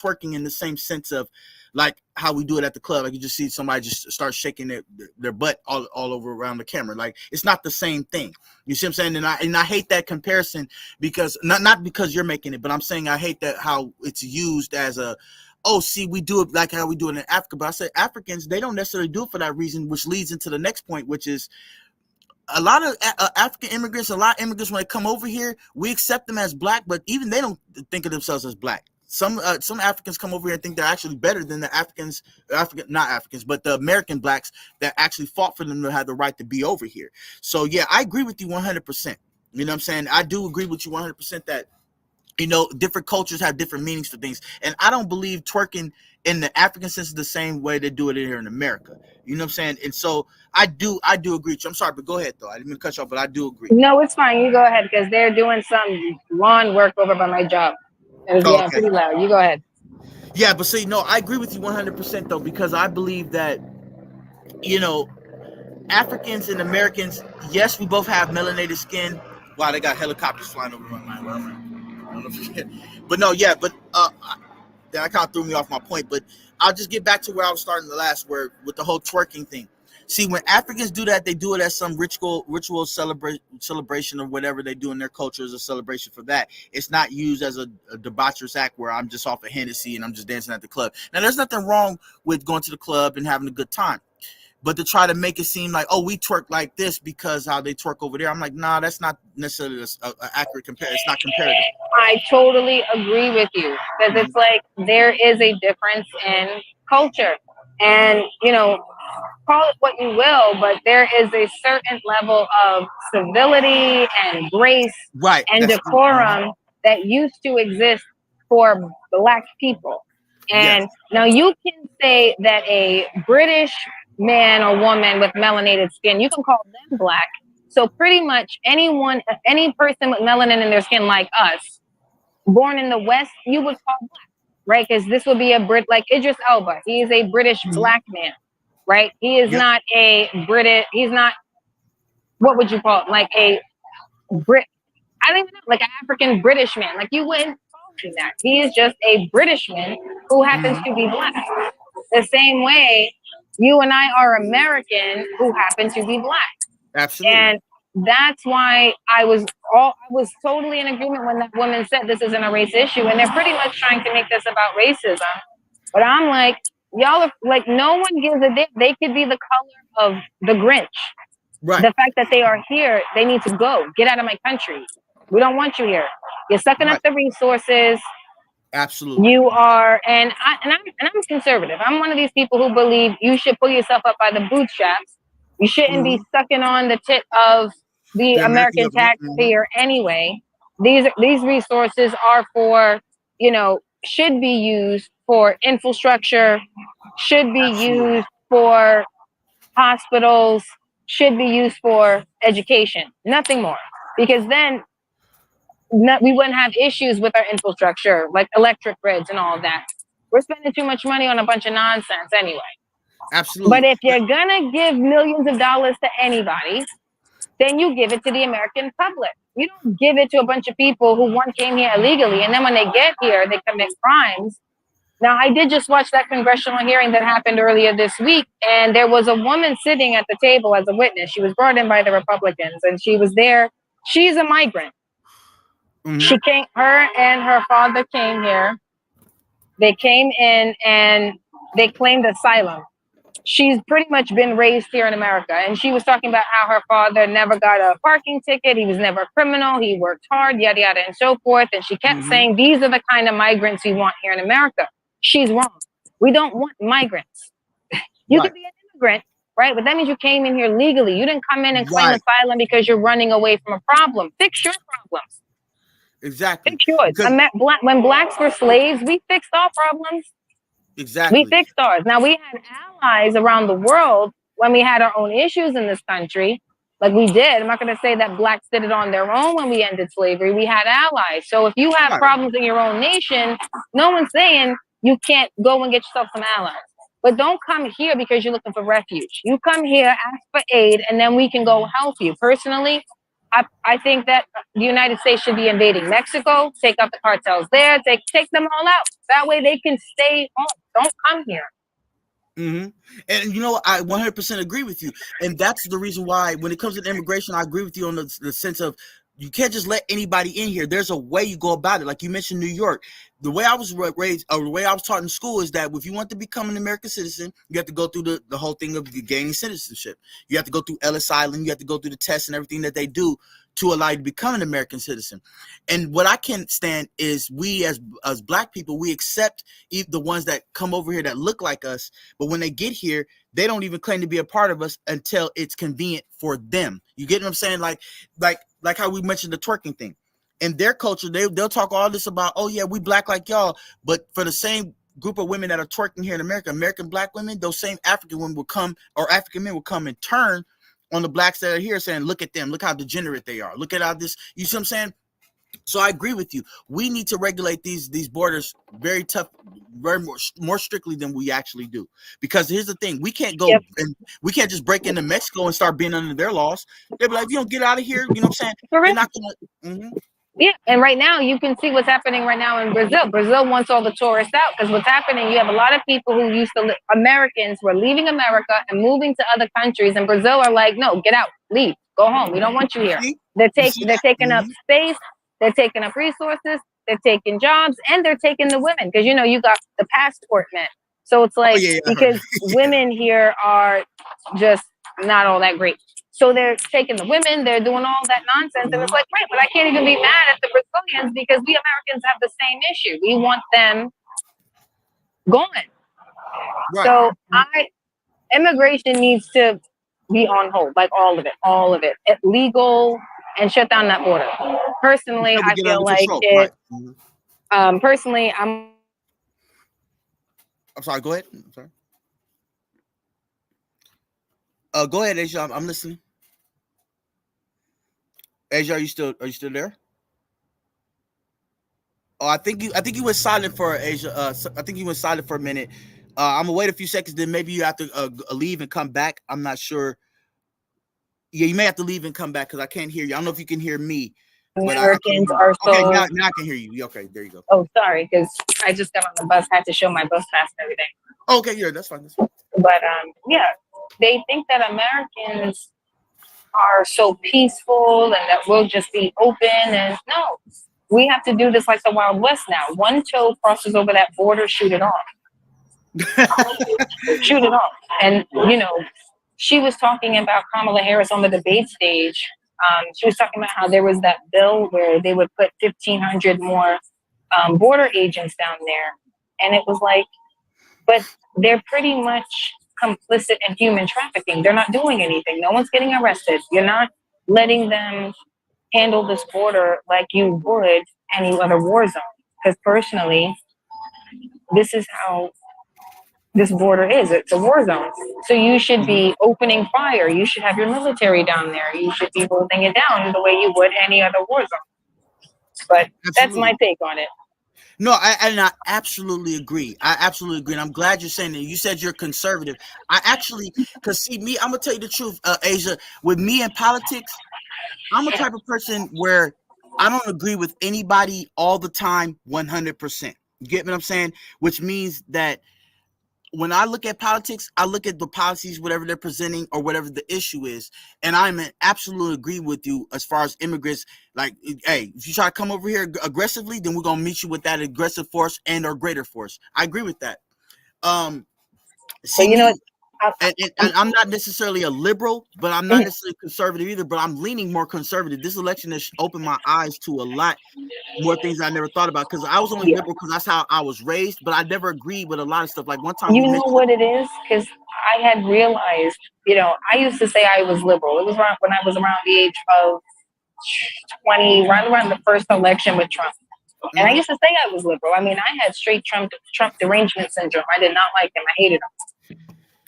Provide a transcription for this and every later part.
twerking in the same sense of like how we do it at the club. Like you just see somebody just start shaking their butt all over around the camera. Like it's not the same thing. You see what I'm saying? And I hate that comparison because not because you're making it, but I'm saying I hate that how it's used as a, oh, see, we do it like how we do it in Africa. But I say Africans, they don't necessarily do it for that reason, which leads into the next point, which is a lot of African immigrants, a lot of immigrants, when they come over here, we accept them as black, but even they don't think of themselves as black. Some Africans come over here and think they're actually better than the not Africans, but the American blacks that actually fought for them to have the right to be over here. So yeah, I agree with you 100%. You know what I'm saying? I do agree with you 100% that, you know, different cultures have different meanings for things. And I don't believe twerking in the African sense is the same way they do it here in America. You know what I'm saying? And so I do agree with you. I'm sorry, but go ahead though. I didn't mean to cut you off, but I do agree. No, it's fine. You go ahead because they're doing some lawn work over by my job. Yeah, okay. Pretty loud. You go ahead. Yeah, but see, no, I agree with you 100% though, because I believe that, you know, Africans and Americans, yes, we both have melanated skin. Wow, they got helicopters flying over my mind. But no, yeah, but that kind of threw me off my point. But I'll just get back to where I was starting the last word with the whole twerking thing. See, when Africans do that, they do it as some ritual celebration or whatever they do in their culture as a celebration for that. It's not used as a debaucherous act where I'm just off a Hennessy and I'm just dancing at the club. Now, there's nothing wrong with going to the club and having a good time. But to try to make it seem like, oh, we twerk like this because how they twerk over there, I'm like, nah, that's not necessarily an accurate comparison. It's not comparative. I totally agree with you because it's like there is a difference in culture. And, you know, call it what you will, but there is a certain level of civility and grace and decorum that used to exist for Black people. And now you can say that a British man or woman with melanated skin, you can call them Black. So pretty much any person with melanin in their skin like us, born in the West, you would call Black, right? Because this would be a Brit, like Idris Elba. He is a British Black man, right? He is not a British, he's not, what would you call it? Like a Brit, I don't even know, like an African British man. Like you wouldn't call him that. He is just a British man who happens to be Black. The same way you and I are American who happen to be Black. Absolutely. And that's why I was totally in agreement when that woman said this isn't a race issue. And they're pretty much trying to make this about racism. But I'm like, y'all are like, no one gives a damn. They could be the color of the Grinch. Right. The fact that they are here, they need to go. Get out of my country. We don't want you here. You're sucking up the resources. Absolutely. You are, and I'm conservative. I'm one of these people who believe you should pull yourself up by the bootstraps. You shouldn't be sucking on the tip of the American taxpayer anyway. These resources are for, you know, should be used for infrastructure, should be used for hospitals, should be used for education, nothing more. Because then we wouldn't have issues with our infrastructure, like electric grids and all of that. We're spending too much money on a bunch of nonsense anyway. Absolutely. But if you're gonna give millions of dollars to anybody, then you give it to the American public. You don't give it to a bunch of people who came here illegally, and then when they get here, they commit crimes. Now, I did just watch that congressional hearing that happened earlier this week, and there was a woman sitting at the table as a witness. She was brought in by the Republicans, and she was there. She's a migrant. Her and her father came here. They came in and they claimed asylum. She's pretty much been raised here in America. And she was talking about how her father never got a parking ticket. He was never a criminal. He worked hard, yada, yada, and so forth. And she kept saying, these are the kind of migrants we want here in America. She's wrong. We don't want migrants. You can be an immigrant, right? But that means you came in here legally. You didn't come in and claim asylum because you're running away from a problem. Fix your problems. Exactly. Fix yours. When Blacks were slaves, we fixed our problems. Exactly. We fixed ours. Now, we had allies around the world when we had our own issues in this country. Like we did. I'm not going to say that Blacks did it on their own when we ended slavery. We had allies. So if you have problems in your own nation, no one's saying you can't go and get yourself some allies. But don't come here because you're looking for refuge. You come here, ask for aid, and then we can go help you. Personally, I think that the United States should be invading Mexico, take out the cartels there, take them all out. That way they can stay home. Don't come here. Mm-hmm. And you know, I 100% agree with you, and that's the reason why when it comes to immigration, I agree with you on the sense of you can't just let anybody in here. There's a way you go about it. Like you mentioned, New York. The way I was raised, or the way I was taught in school, is that if you want to become an American citizen, you have to go through the whole thing of gaining citizenship. You have to go through Ellis Island. You have to go through the tests and everything that they do to allow you to become an American citizen. And what I can't stand is we as Black people, we accept the ones that come over here that look like us, but when they get here, they don't even claim to be a part of us until it's convenient for them. You get what I'm saying? Like how we mentioned the twerking thing. In their culture, they'll talk all this about, oh yeah, we Black like y'all, but for the same group of women that are twerking here in America, American Black women, those same African women will come, or African men will come and turn on the Blacks that are here saying, look at them, look how degenerate they are, look at how this, you see what I'm saying? So I agree with you. We need to regulate these borders very tough, very more strictly than we actually do. Because here's the thing: we can't go and we can't just break into Mexico and start being under their laws. They'll be like, if you don't get out of here, you know what I'm saying? They're not gonna. Mm-hmm. Yeah, and right now you can see what's happening right now in Brazil. Brazil wants all the tourists out because what's happening, you have a lot of people who used to Americans were leaving America and moving to other countries, and Brazil are like, no, get out, leave, go home. We don't want you here. They're taking up space, they're taking up resources, they're taking jobs, and they're taking the women because you know you got the passport men. So it's like because women here are just not all that great. So they're taking the women, they're doing all that nonsense. And it's like, wait, but I can't even be mad at the Brazilians because we Americans have the same issue. We want them gone. Right. So immigration needs to be on hold, like all of it, legal, and shut down that border. Personally, I feel like it. Right. Personally, I'm sorry. Go ahead. I'm sorry. Go ahead, Asia. I'm listening. Asia, are you still there? Oh, I think you went silent for Asia. I think you went silent for a minute. I'm gonna wait a few seconds, then maybe you have to leave and come back. I'm not sure. Yeah, you may have to leave and come back because I can't hear you. I don't know if you can hear me. Americans are so. Okay, now I can hear you. Okay, there you go. Oh, sorry, because I just got on the bus. I had to show my bus pass and everything. Okay, yeah, that's fine. But yeah, they think that Americans are so peaceful and that we'll just be open, and no, we have to do this like the Wild West now. One toe crosses over that border, shoot it off. Shoot it off. And you know, she was talking about Kamala Harris on the debate stage. She was talking about how there was that bill where they would put 1,500 more border agents down there, and it was like, but they're pretty much complicit in human trafficking. They're not doing anything. No one's getting arrested. You're not letting them handle this border like you would any other war zone. Because personally, this is how this border is. It's a war zone. So you should be opening fire. You should have your military down there. You should be holding it down the way you would any other war zone. But that's my take on it. No, I absolutely agree. And I'm glad you're saying that. You said you're conservative. I actually, because see, me, I'm going to tell you the truth, Asia, with me in politics, I'm a type of person where I don't agree with anybody all the time, 100%. You get what I'm saying? Which means that when I look at politics, I look at the policies, whatever they're presenting or whatever the issue is. And I'm in absolute agree with you as far as immigrants. Like, hey, if you try to come over here aggressively, then we're going to meet you with that aggressive force and or greater force. I agree with that. So, you know, and I'm not necessarily a liberal, but I'm not necessarily conservative either, but I'm leaning more conservative. This election has opened my eyes to a lot more things I never thought about, because I was only liberal because that's how I was raised, but I never agreed with a lot of stuff. Like one time, you know what it is? Because I had realized, you know, I used to say I was liberal. It was around when I was around the age of 20, right around the first election with Trump. And I used to say I was liberal. I mean, I had straight Trump derangement syndrome. I did not like him. I hated him.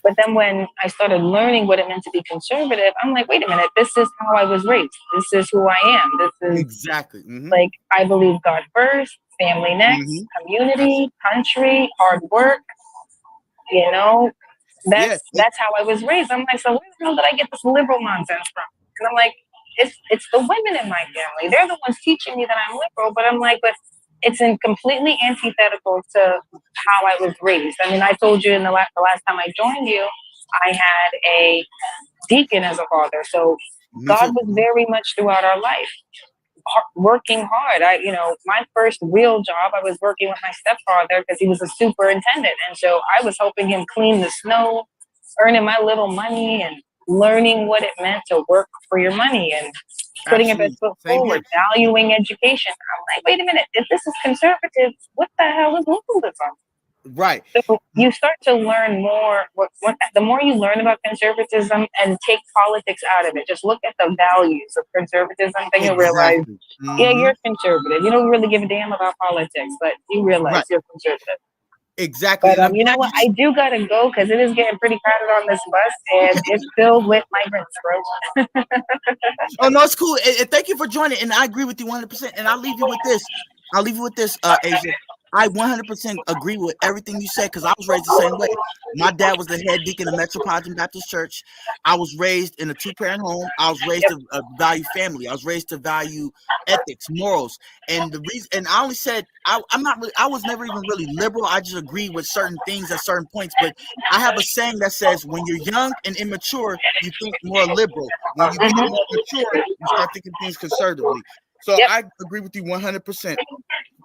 But then when I started learning what it meant to be conservative, I'm like, wait a minute, this is how I was raised. This is who I am. This is exactly like, I believe God first, family next, community, country, hard work. You know, that's how I was raised. I'm like, so where the hell did I get this liberal nonsense from? And I'm like, it's the women in my family. They're the ones teaching me that I'm liberal. But I'm like, but it's in completely antithetical to how I was raised. I mean, I told you in the last time I joined you, I had a deacon as a father. So Me God too. was very much throughout our life working hard. My first real job, I was working with my stepfather because he was a superintendent. And so I was helping him clean the snow, earning my little money and learning what it meant to work for your money and putting your best Absolutely. foot Same forward, here. valuing education. I'm like, wait a minute, if this is conservative, what the hell is liberalism? Right. So you start to learn more. The more you learn about conservatism and take politics out of it, just look at the values of conservatism, then you'll realize, Exactly. yeah, Hmm. you're conservative. You don't really give a damn about politics, but you realize Right. you're conservative. Exactly. But And I'm you know glad what? you. I do gotta go because it is getting pretty crowded on this bus, and it's filled with migrants, bro. Oh no, it's cool. And thank you for joining. And I agree with you 100%. And I'll leave you with this. Asia. I 100% agree with everything you said because I was raised the same way. My dad was the head deacon of Metropolitan Baptist Church. I was raised in a two-parent home. I was raised Yep. to value family. I was raised to value ethics, morals. And the reason, and I only said I'm not really, I was never even really liberal. I just agree with certain things at certain points. But I have a saying that says, when you're young and immature, you think more liberal. When you get Mhm. more mature, you start thinking things conservatively. So Yep. I agree with you 100%.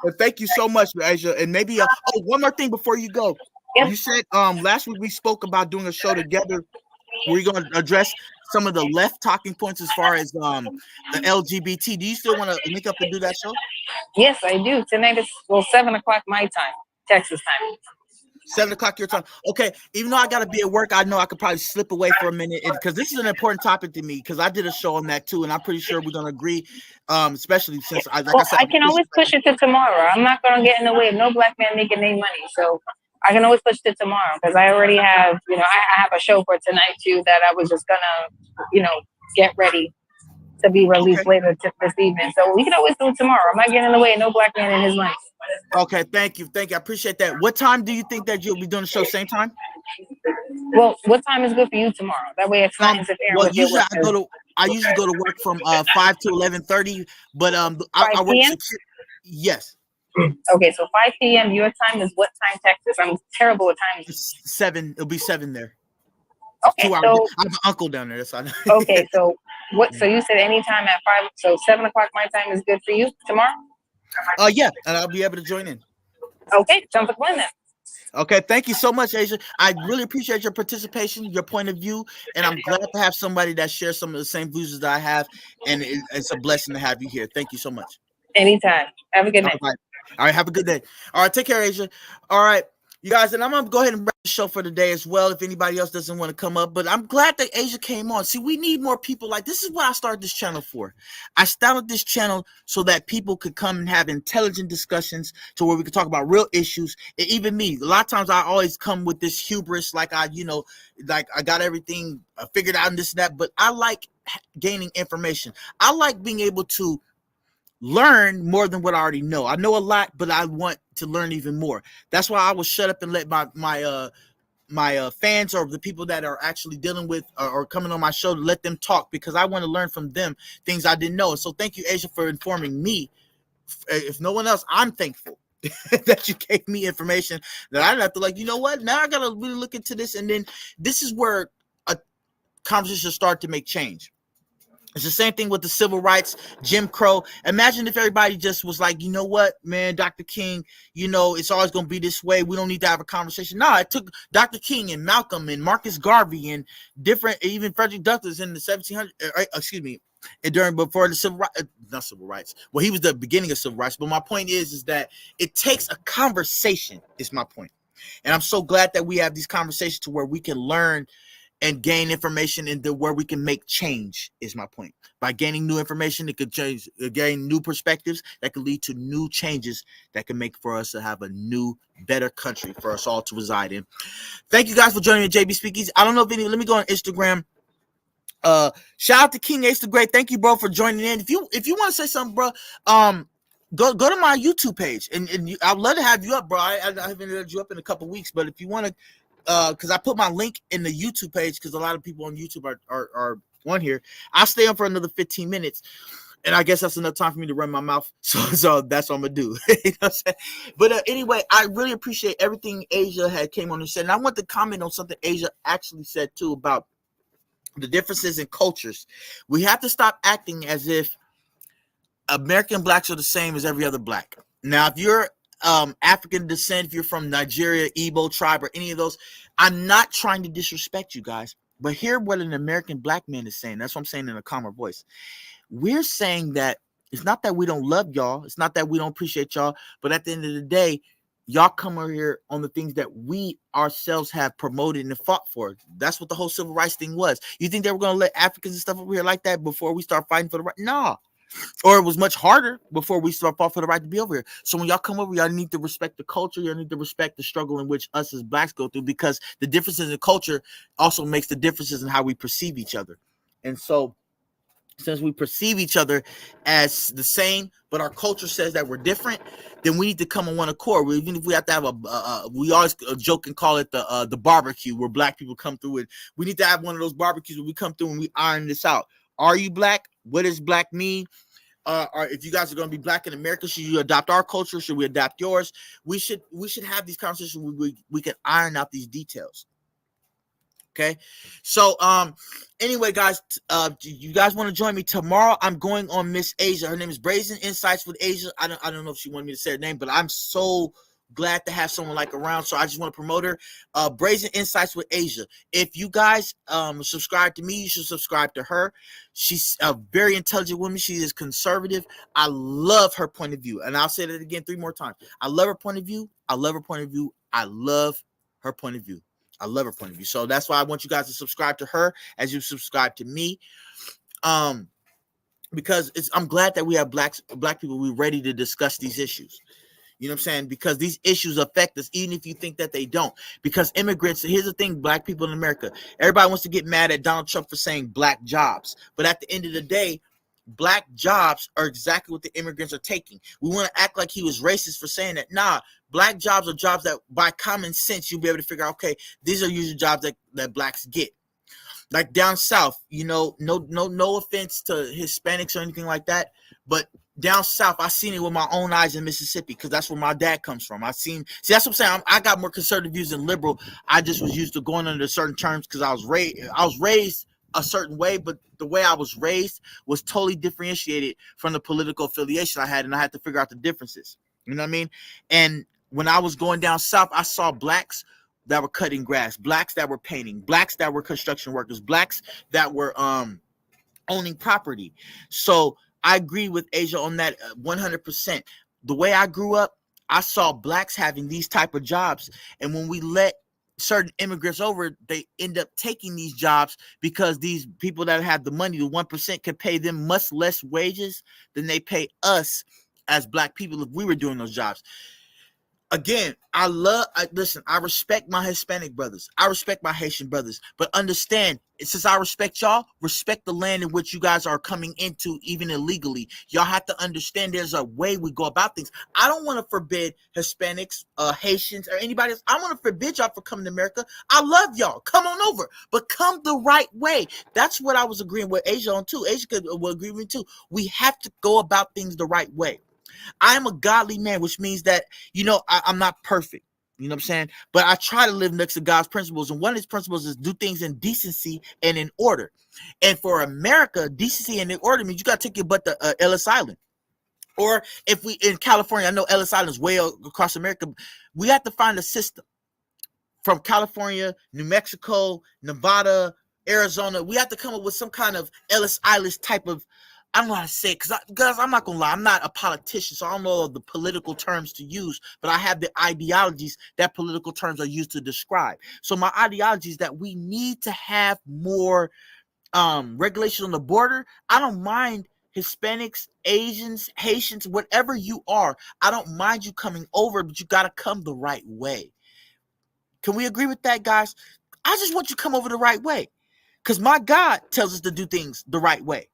But thank you so much, Asia. And maybe one more thing before you go. Yep. You said last week we spoke about doing a show together. We're going to address some of the left talking points as far as the LGBT. Do you still want to link up and do that show? Yes, I do. Tonight is 7 o'clock my time, Texas time. 7 o'clock your time. Okay. Even though I gotta be at work, I know I could probably slip away for a minute because this is an important topic to me. Because I did a show on that too, and I'm pretty sure we're gonna agree. Especially since like I Well, said, I I'm can always push it to tomorrow. I'm not gonna get in the way of no black man making any money, so I can always push it to tomorrow because I already have, I have a show for tonight too that I was just gonna, get ready to be okay. released later this evening. So we can always do it tomorrow. I'm not getting in the way of no black man and his money. Okay, thank you. I appreciate that. What time do you think that you'll be doing the show? Same time? Well, what time is good for you tomorrow? That way it's not interfering Well, with your usually work. I usually go to work from 5 to 11:30, but I 5 work p.m. 6. Yes, Okay, so 5 p.m. your time is what time Texas? I'm terrible with times. it's 7. It'll be 7 there. It's Okay, 2 hours. so I have an uncle down there. That's all I know. okay, so what? So you said anytime at 5. So 7 o'clock my time is good for you tomorrow. Yeah, and I'll be able to join in. Okay, sounds like one then. Okay, thank you so much, Asia. I really appreciate your participation, your point of view, and I'm glad to have somebody that shares some of the same views as I have, and it's a blessing to have you here. Thank you so much. Anytime. Have a good All night. right. All right, have a good day. All right, take care, Asia. All right, you guys, and I'm gonna go ahead and wrap the show for today as well. If anybody else doesn't want to come up, but I'm glad that Asia came on. See, we need more people like this. Is what I started this channel for. I started this channel so that people could come and have intelligent discussions to where we could talk about real issues. And even me, a lot of times I always come with this hubris, like I got everything figured out and this and that. But I like gaining information. I like being able to learn more than what I already know. I know a lot, but I want to learn even more. That's why I will shut up and let my fans or the people that are actually dealing with or coming on my show to let them talk because I want to learn from them things I didn't know. So thank you, Asia, for informing me. If no one else, I'm thankful that you gave me information that I have to like. You know what? Now I gotta really look into this, and then this is where a conversation start to make change. It's the same thing with the civil rights, Jim Crow. Imagine if everybody just was like, you know what, man, Dr. King, it's always going to be this way. We don't need to have a conversation. No, it took Dr. King and Malcolm and Marcus Garvey and different, even Frederick Douglass in the 1700s, excuse me, and before the civil rights, not civil rights. Well, he was the beginning of civil rights. But my point is that it takes a conversation, is my point. And I'm so glad that we have these conversations to where we can learn and gain information into where we can make change is my point. By gaining new information, it could gain new perspectives that could lead to new changes that can make for us to have a new, better country for us all to reside in. Thank you guys for joining me, JB Speakeasy. I don't know if let me go on Instagram. Shout out to King Ace the Great. Thank you, bro, for joining in. If you want to say something, bro, go to my YouTube page and I'd love to have you up, bro. I haven't had you up in a couple weeks, but if you want to, because I put my link in the YouTube page because a lot of people on YouTube are on here. I'll stay on for another 15 minutes. And I guess that's enough time for me to run my mouth. So that's what I'm going to do. You know what I'm saying? But anyway, I really appreciate everything Asia had came on and said. And I want to comment on something Asia actually said, too, about the differences in cultures. We have to stop acting as if American blacks are the same as every other black. Now, if you're African descent, if you're from Nigeria, Igbo tribe, or any of those, I'm not trying to disrespect you guys. But hear what an American black man is saying. That's what I'm saying in a calmer voice. We're saying that it's not that we don't love y'all. It's not that we don't appreciate y'all. But at the end of the day, y'all come over here on the things that we ourselves have promoted and fought for. That's what the whole civil rights thing was. You think they were going to let Africans and stuff over here like that before we start fighting for the right? No. Or it was much harder before we start fought for the right to be over here. So when y'all come over, y'all need to respect the culture. Y'all need to respect the struggle in which us as blacks go through, because the differences in culture also makes the differences in how we perceive each other. And so since we perceive each other as the same, but our culture says that we're different, then we need to come on one accord. Even if we have to have we always joke and call it the barbecue, where black people come through it. We need to have one of those barbecues where we come through and we iron this out. Are you black? What does black mean? Or if you guys are going to be black in America, should you adopt our culture? Should we adopt yours? We should have these conversations where we can iron out these details. Okay, so anyway, guys, you guys want to join me tomorrow? I'm going on Miss Asia. Her name is Brazen Insights with Asia. I don't know if she wanted me to say her name, but I'm so glad to have someone like around, so I just want to promote her. Brazen Insights with Asia. If you guys subscribe to me, you should subscribe to her. She's a very intelligent woman. She is conservative. I love her point of view, and I'll say that again 3 more times. I love her point of view. I love her point of view. I love her point of view. I love her point of view. So that's why I want you guys to subscribe to her as you subscribe to me. Because I'm glad that we have black people. We're ready to discuss these issues. You know what I'm saying? Because these issues affect us, even if you think that they don't. Because immigrants, here's the thing, black people in America, everybody wants to get mad at Donald Trump for saying black jobs. But at the end of the day, black jobs are exactly what the immigrants are taking. We want to act like he was racist for saying that. Nah, black jobs are jobs that by common sense, you'll be able to figure out, okay, these are usually jobs that blacks get. Like down south, you know, no offense to Hispanics or anything like that, but down south, I seen it with my own eyes in Mississippi, because that's where my dad comes from. See, that's what I'm saying. I got more conservative views than liberal. I just was used to going under certain terms because I was raised a certain way, but the way I was raised was totally differentiated from the political affiliation I had, and I had to figure out the differences. You know what I mean? And when I was going down south, I saw blacks that were cutting grass, blacks that were painting, blacks that were construction workers, blacks that were owning property. So I agree with Asia on that 100%. The way I grew up, I saw blacks having these type of jobs, and when we let certain immigrants over, they end up taking these jobs because these people that have the money, the 1%, can pay them much less wages than they pay us as black people if we were doing those jobs. Again, I respect my Hispanic brothers. I respect my Haitian brothers. But understand, since I respect y'all, respect the land in which you guys are coming into, even illegally. Y'all have to understand there's a way we go about things. I don't want to forbid Hispanics, Haitians, or anybody else. I want to forbid y'all from coming to America. I love y'all. Come on over. But come the right way. That's what I was agreeing with Asia on, too. Asia will agree with me, too. We have to go about things the right way. I'm a godly man, which means that, you know, I'm not perfect. You know what I'm saying? But I try to live next to God's principles. And one of his principles is do things in decency and in order. And for America, decency and in order means you got to take your butt to Ellis Island. Or if we in California, I know Ellis Island is way across America. We have to find a system from California, New Mexico, Nevada, Arizona. We have to come up with some kind of Ellis Island type of, I don't know how to say it, because I'm not going to lie, I'm not a politician, so I don't know the political terms to use, but I have the ideologies that political terms are used to describe. So my ideology is that we need to have more regulation on the border. I don't mind Hispanics, Asians, Haitians, whatever you are. I don't mind you coming over, but you got to come the right way. Can we agree with that, guys? I just want you to come over the right way, because my God tells us to do things the right way.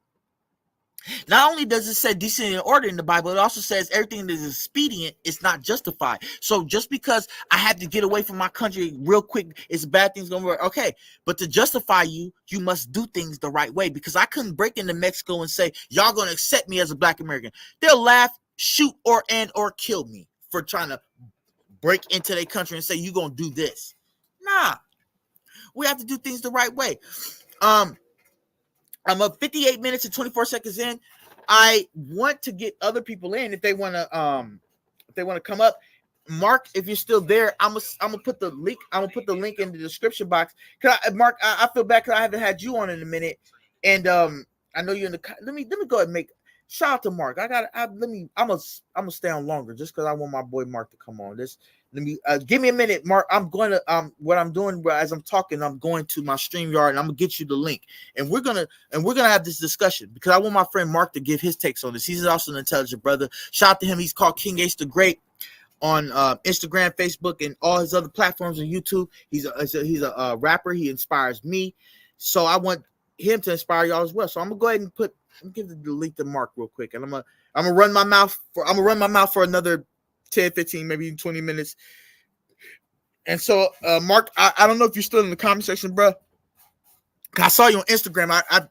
Not only does it say decent and order in the Bible, it also says everything that is expedient is not justified. So just because I had to get away from my country real quick, it's bad things gonna work. Okay, but to justify you, you must do things the right way. Because I couldn't break into Mexico and say, y'all gonna accept me as a black American. They'll laugh, shoot, or kill me for trying to break into their country and say, you gonna do this. Nah. We have to do things the right way. I'm up 58 minutes and 24 seconds in. I want to get other people in if they want to come up. Mark, if you're still there, I'm gonna put the link. I'm gonna put the link in the description box. Mark, I feel bad because I haven't had you on in a minute, and I know you're in the. Let me go ahead and make shout out to Mark. I'm gonna stay on longer just because I want my boy Mark to come on. Let me give me a minute, Mark. I'm going to what I'm doing as I'm talking. I'm going to my StreamYard and I'm gonna get you the link, and we're gonna have this discussion because I want my friend Mark to give his takes on this. He's also an intelligent brother. Shout out to him. He's called King Ace the Great on Instagram, Facebook, and all his other platforms on YouTube. He's a rapper. He inspires me, so I want him to inspire y'all as well. So I'm gonna go ahead and give the link to Mark real quick, and I'm gonna run my mouth for another 10, 15, maybe even 20 minutes. And so, Mark, I don't know if you're still in the comment section, bro. I saw you on Instagram. I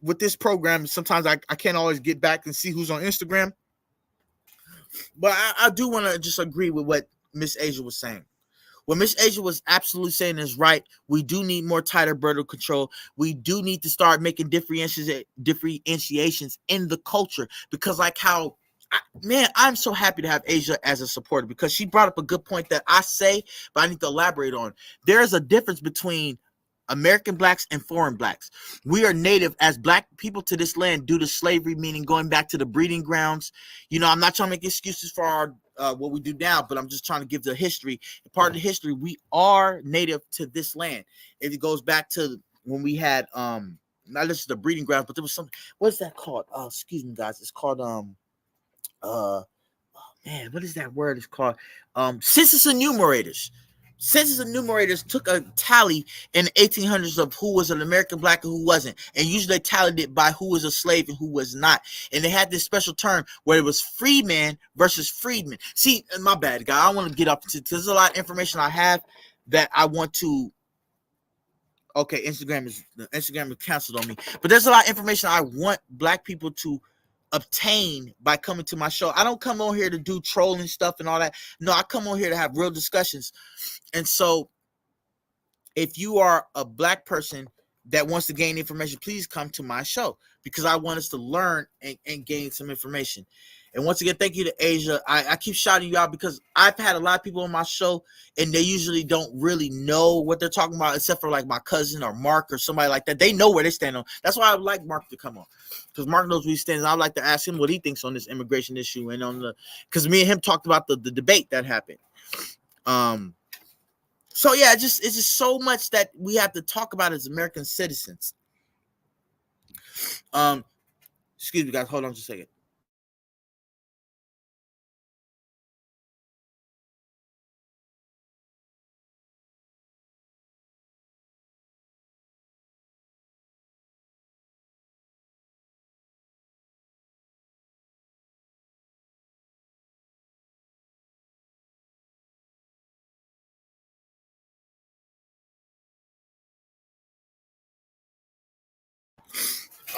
with this program, sometimes I can't always get back and see who's on Instagram. But I do want to just agree with what Miss Asia was saying. What Miss Asia was absolutely saying is right. We do need more tighter border control. We do need to start making differentiations in the culture because like how I'm so happy to have Asia as a supporter because she brought up a good point that I say, but I need to elaborate on. There is a difference between American blacks and foreign blacks. We are native as black people to this land due to slavery, meaning going back to the breeding grounds. You know, I'm not trying to make excuses for our what we do now, but I'm just trying to give the history. Part of the history, we are native to this land. It goes back to when we had not just the breeding grounds, but there was something. What's that called? Excuse me, guys. It's called oh man, what is that word? It's called census enumerators. Census enumerators took a tally in the 1800s of who was an American black and who wasn't, and usually they tallied it by who was a slave and who was not. And they had this special term where it was freeman versus freedman. See, my bad, guy. I want to get up to there's a lot of information I have that I want to. Okay, Instagram is canceled on me, but there's a lot of information I want black people to obtain by coming to my show. I don't come on here to do trolling stuff and all that. No, I come on here to have real discussions. And so if you are a black person that wants to gain information, please come to my show because I want us to learn and gain some information. And once again, thank you to Asia. I keep shouting you out because I've had a lot of people on my show and they usually don't really know what they're talking about, except for like my cousin or Mark or somebody like that. They know where they stand on. That's why I would like Mark to come on because Mark knows where he stands. I'd like to ask him what he thinks on this immigration issue and on because me and him talked about the debate that happened. So yeah, it's just so much that we have to talk about as American citizens. Excuse me, guys. Hold on just a second.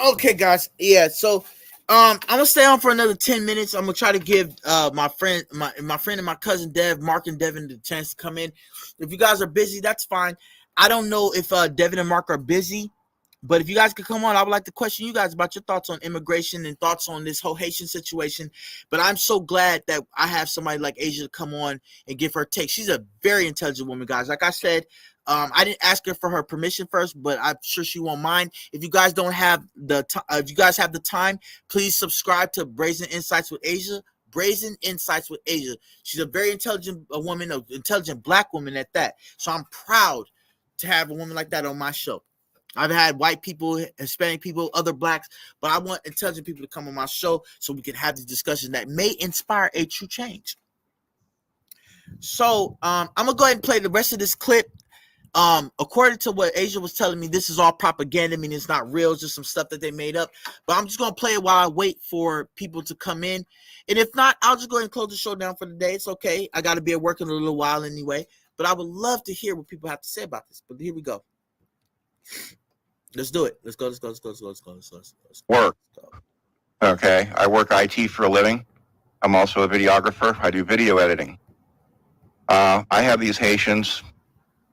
Okay, guys. Yeah, so I'm gonna stay on for another 10 minutes. I'm gonna try to give my friend and my cousin Dev, Mark and Devin the chance to come in. If you guys are busy, that's fine. I don't know if Devin and Mark are busy, but if you guys could come on, I would like to question you guys about your thoughts on immigration and thoughts on this whole Haitian situation. But I'm so glad that I have somebody like Asia to come on and give her take. She's a very intelligent woman, guys. Like I said, I didn't ask her for her permission first, but I'm sure she won't mind. If you guys don't have if you guys have the time, please subscribe to Brazen Insights with Asia. Brazen Insights with Asia. She's a very intelligent woman, an intelligent black woman at that. So I'm proud to have a woman like that on my show. I've had white people, Hispanic people, other blacks, but I want intelligent people to come on my show so we can have these discussions that may inspire a true change. So I'm gonna go ahead and play the rest of this clip. according to what Asia was telling me, this is all propaganda. I mean, it's not real, it's just some stuff that they made up. But I'm just gonna play it while I wait for people to come in. And if not, I'll just go ahead and close the show down for the day. It's okay. I gotta be at work in a little while anyway. But I would love to hear what people have to say about this. But here we go. Let's do it. Let's go. Work. Okay. I work IT for a living. I'm also a videographer. I do video editing. I have these Haitians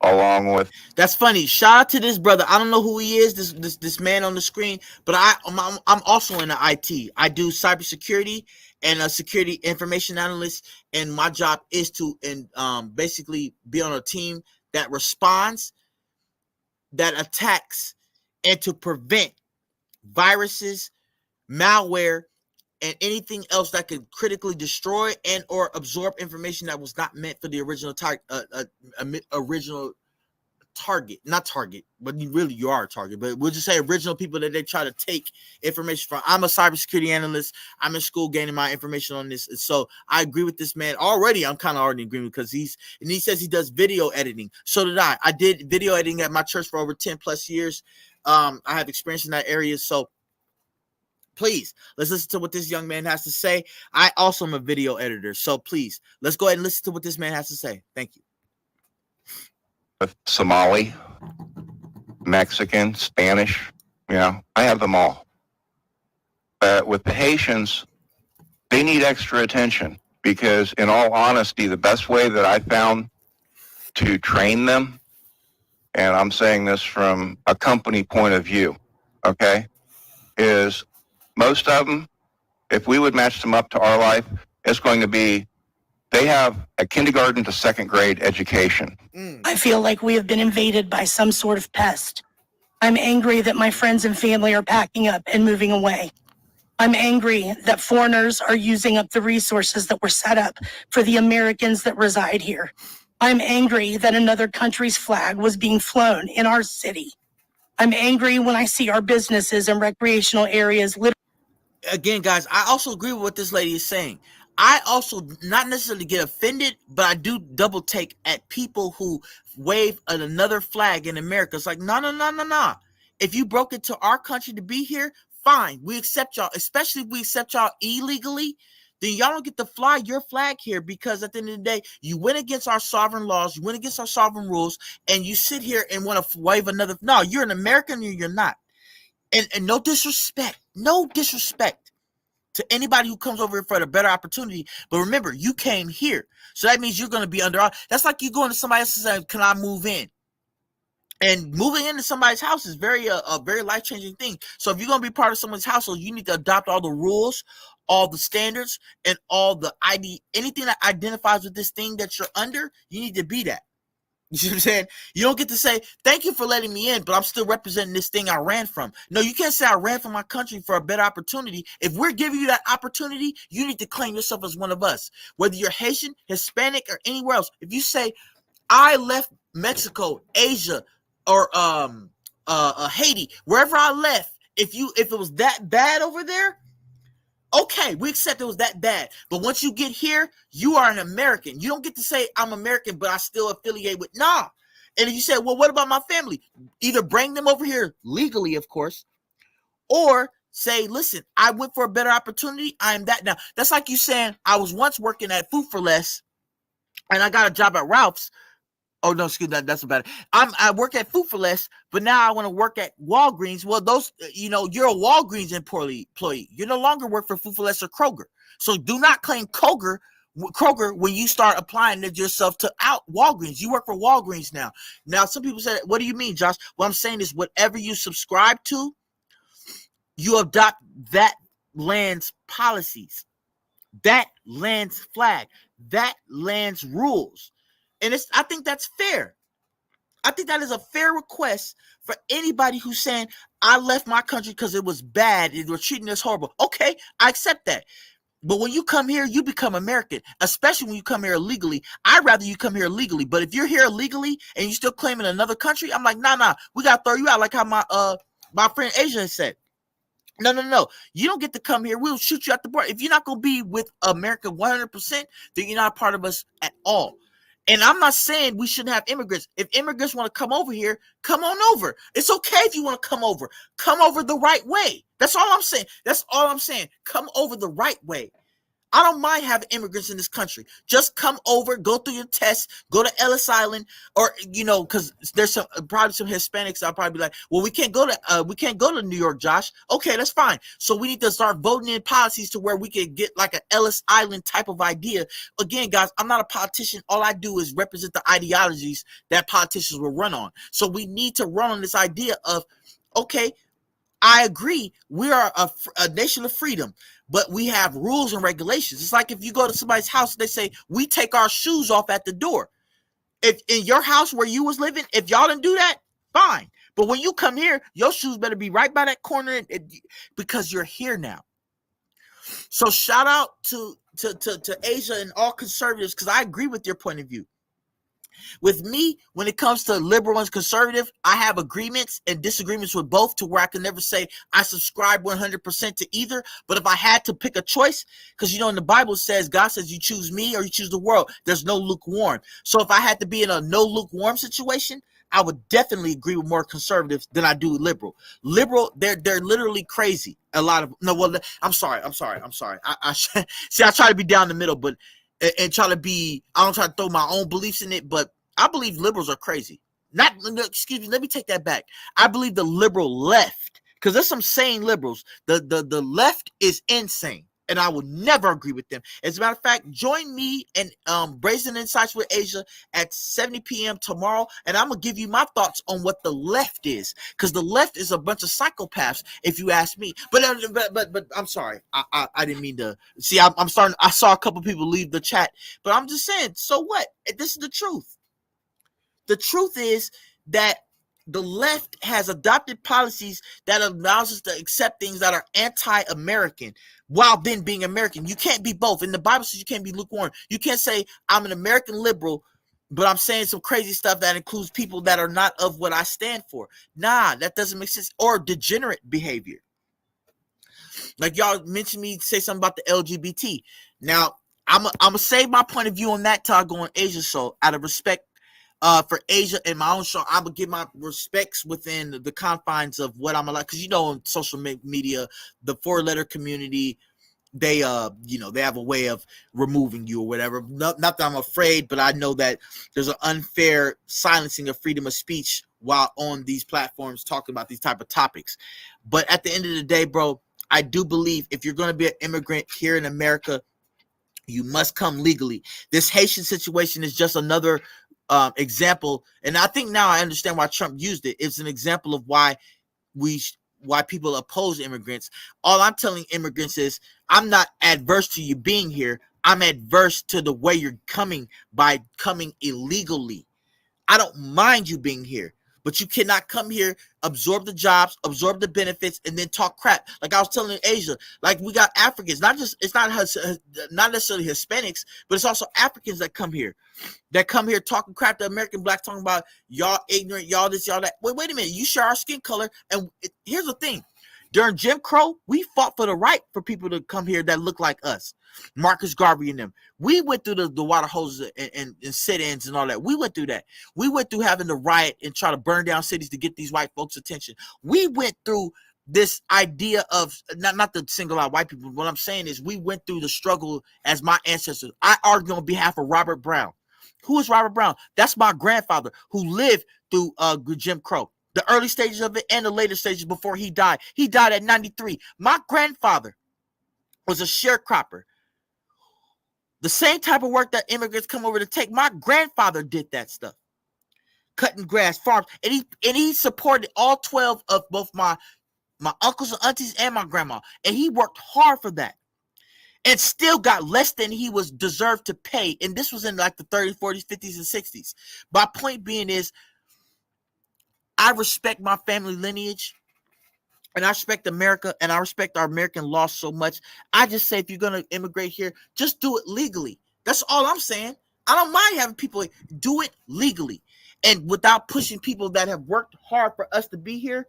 along with. That's funny. Shout out to this brother. I don't know who he is, this man on the screen, but I'm also in the IT. I do cybersecurity and a security information analyst, and my job is to basically be on a team that responds, that attacks, and to prevent viruses, malware, and anything else that could critically destroy and or absorb information that was not meant for the original target, not target, but you are a target, but we'll just say original people that they try to take information from. I'm a cybersecurity analyst. I'm in school gaining my information on this. So I agree with this man already. I'm kind of already agreeing because he says he does video editing. So did I. I did video editing at my church for over 10 plus years. I have experience in that area. So please, let's listen to what this young man has to say. I also am a video editor. So please, let's go ahead and listen to what this man has to say. Thank you. With Somali, Mexican, Spanish, I have them all. With the Haitians, they need extra attention because, in all honesty, the best way that I found to train them, and I'm saying this from a company point of view, okay, is most of them, if we would match them up to our life, it's going to be they have a kindergarten to second grade education. I feel like we have been invaded by some sort of pest. I'm angry that my friends and family are packing up and moving away. I'm angry that foreigners are using up the resources that were set up for the Americans that reside here. I'm angry that another country's flag was being flown in our city. I'm angry when I see our businesses and recreational areas Again, guys, I also agree with what this lady is saying. I also not necessarily get offended, but I do double take at people who wave another flag in America. It's like, no. If you broke into our country to be here, fine. We accept y'all, especially if we accept y'all illegally, then y'all don't get to fly your flag here because at the end of the day, you went against our sovereign laws, you went against our sovereign rules, and you sit here and want to wave another. No, you're an American or you're not. And no disrespect to anybody who comes over here for a better opportunity. But remember, you came here. So that means you're going to be under. That's like you going to somebody else and saying, can I move in? And moving into somebody's house is a very life-changing thing. So if you're going to be part of someone's household, you need to adopt all the rules, all the standards, and all the anything that identifies with this thing that you're under, you need to be that. You see what I'm saying? You don't get to say, thank you for letting me in, but I'm still representing this thing I ran from. No, you can't say I ran from my country for a better opportunity. If we're giving you that opportunity, you need to claim yourself as one of us. Whether you're Haitian, Hispanic, or anywhere else. If you say, I left Mexico, Asia, or Haiti, wherever I left, if it was that bad over there, okay, we accept it was that bad. But once you get here, you are an American. You don't get to say, I'm American, but I still affiliate with, nah. And if you say, well, what about my family? Either bring them over here legally, of course, or say, listen, I went for a better opportunity. I am that now. That's like you saying, I was once working at Food for Less, and I got a job at Ralph's. Oh, no, excuse me, that's about it. I work at Food for Less, but now I want to work at Walgreens. Well, you're a Walgreens employee. You no longer work for Food for Less or Kroger. So do not claim Kroger when you start applying yourself to Walgreens. You work for Walgreens now. Now, some people say, what do you mean, Josh? What I'm saying is whatever you subscribe to, you adopt that land's policies, that land's flag, that land's rules. And I think that's fair. I think that is a fair request for anybody who's saying, I left my country because it was bad. They were treating us horrible. Okay, I accept that. But when you come here, you become American, especially when you come here illegally. I'd rather you come here legally. But if you're here illegally and you still claiming another country, I'm like, nah, we got to throw you out like how my friend Asia said. No. You don't get to come here. We'll shoot you at the border. If you're not going to be with America 100%, then you're not a part of us at all. And I'm not saying we shouldn't have immigrants. If immigrants want to come over here, come on over. It's okay if you want to come over. Come over the right way. That's all I'm saying. That's all I'm saying. Come over the right way. I don't mind having immigrants in this country. Just come over, go through your tests, go to Ellis Island, or because there's probably some Hispanics that'll probably be like, well, we can't go to New York, Josh. Okay, that's fine. So we need to start voting in policies to where we can get like an Ellis Island type of idea. Again, guys, I'm not a politician. All I do is represent the ideologies that politicians will run on. So we need to run on this idea of, okay, I agree, we are a nation of freedom, but we have rules and regulations. It's like if you go to somebody's house, they say, we take our shoes off at the door. If in your house where you was living, if y'all didn't do that, fine. But when you come here, your shoes better be right by that corner because you're here now. So shout out to Asia and all conservatives, because I agree with your point of view. With me, when it comes to liberal and conservative, I have agreements and disagreements with both, to where I can never say I subscribe 100% to either. But if I had to pick a choice, because in the Bible says, God says you choose me or you choose the world. There's no lukewarm. So if I had to be in a no lukewarm situation, I would definitely agree with more conservatives than I do liberal. Liberal, they're literally crazy. A lot of I'm sorry. I see. I try to be down the middle, but and try to be. I don't try to throw my own beliefs in it, but I believe liberals are crazy. Excuse me. Let me take that back. I believe the liberal left, because there's some sane liberals. The left is insane, and I will never agree with them. As a matter of fact, join me and Brazen Insights with Asia at 70 p.m. tomorrow, and I'm gonna give you my thoughts on what the left is, because the left is a bunch of psychopaths, if you ask me. But I'm sorry, I didn't mean to. See, I'm starting. I saw a couple people leave the chat, but I'm just saying. So what? This is the truth. The truth is that the left has adopted policies that allows us to accept things that are anti-American while then being American. You can't be both. And the Bible says you can't be lukewarm. You can't say I'm an American liberal, but I'm saying some crazy stuff that includes people that are not of what I stand for. Nah, that doesn't make sense. Or degenerate behavior. Like y'all mentioned me say something about the LGBT. Now, I'm gonna save my point of view on that till I go on Asia show, out of respect for Asia and my own show. I'm gonna give my respects within the confines of what I'm allowed, because on social media, the 4-letter community, they they have a way of removing you or whatever. Not that I'm afraid, but I know that there's an unfair silencing of freedom of speech while on these platforms talking about these type of topics. But at the end of the day, bro, I do believe if you're going to be an immigrant here in America, you must come legally. This Haitian situation is just another example, and I think now I understand why Trump used it. It's an example of why people oppose immigrants. All I'm telling immigrants is I'm not adverse to you being here. I'm adverse to the way you're coming by coming illegally. I don't mind you being here, but you cannot come here, absorb the jobs, absorb the benefits, and then talk crap. Like I was telling Asia, like we got Africans, it's not necessarily Hispanics, but it's also Africans that come here talking crap to American blacks, talking about y'all ignorant, y'all this, y'all that. Wait a minute, you share our skin color. And here's the thing. During Jim Crow, we fought for the right for people to come here that look like us. Marcus Garvey and them. We went through the water hoses and sit-ins and all that. We went through that. We went through having to riot and try to burn down cities to get these white folks' attention. We went through this idea of, not to single out white people, what I'm saying is we went through the struggle as my ancestors. I argue on behalf of Robert Brown. Who is Robert Brown? That's my grandfather who lived through Jim Crow. The early stages of it and the later stages before he died. He died at 93. My grandfather was a sharecropper. The same type of work that immigrants come over to take. My grandfather did that stuff. Cutting grass, farms. And he supported all 12 of both my uncles and aunties and my grandma. And he worked hard for that. And still got less than he was deserved to pay. And this was in like the 30s, 40s, 50s, and 60s. My point being is, I respect my family lineage, and I respect America, and I respect our American law so much. I just say if you're going to immigrate here, just do it legally. That's all I'm saying. I don't mind having people do it legally and without pushing people that have worked hard for us to be here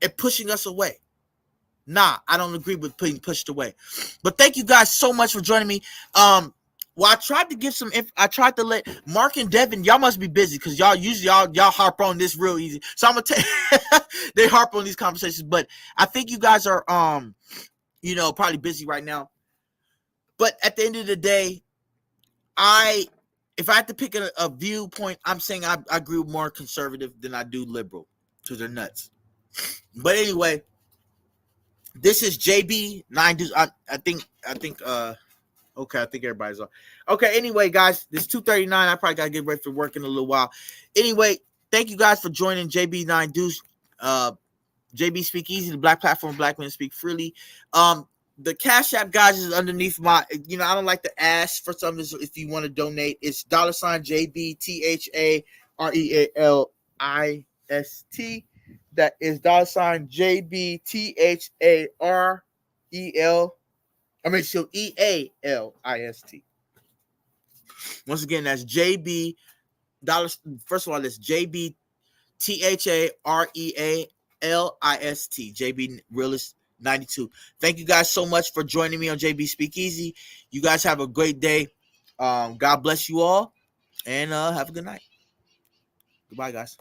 and pushing us away. Nah, I don't agree with being pushed away. But thank you guys so much for joining me. Well, I tried to give some. I tried to let Mark and Devin. Y'all must be busy because y'all usually y'all harp on this real easy. So I'm gonna take. They harp on these conversations, but I think you guys are probably busy right now. But at the end of the day, if I had to pick a viewpoint, I'm saying I grew more conservative than I do liberal because they're nuts. But anyway, this is JB 9 Deuce. I think. Okay, I think everybody's on. Okay, anyway, guys, this is 2:39. I probably gotta get ready for work in a little while. Anyway, thank you guys for joining JB 9 Deuce. JB Speak Easy, the Black platform, Black men speak freely. The Cash App, guys, is underneath my. I don't like to ask for something. If you want to donate, it's $JB THAREALIST. That is $JB THAREL. So EALIST. Once again, that's JB dollars. First of all, that's JB THAREALIST. JB Realist 92. Thank you guys so much for joining me on JB Speak Easy. You guys have a great day. God bless you all, and have a good night. Goodbye, guys.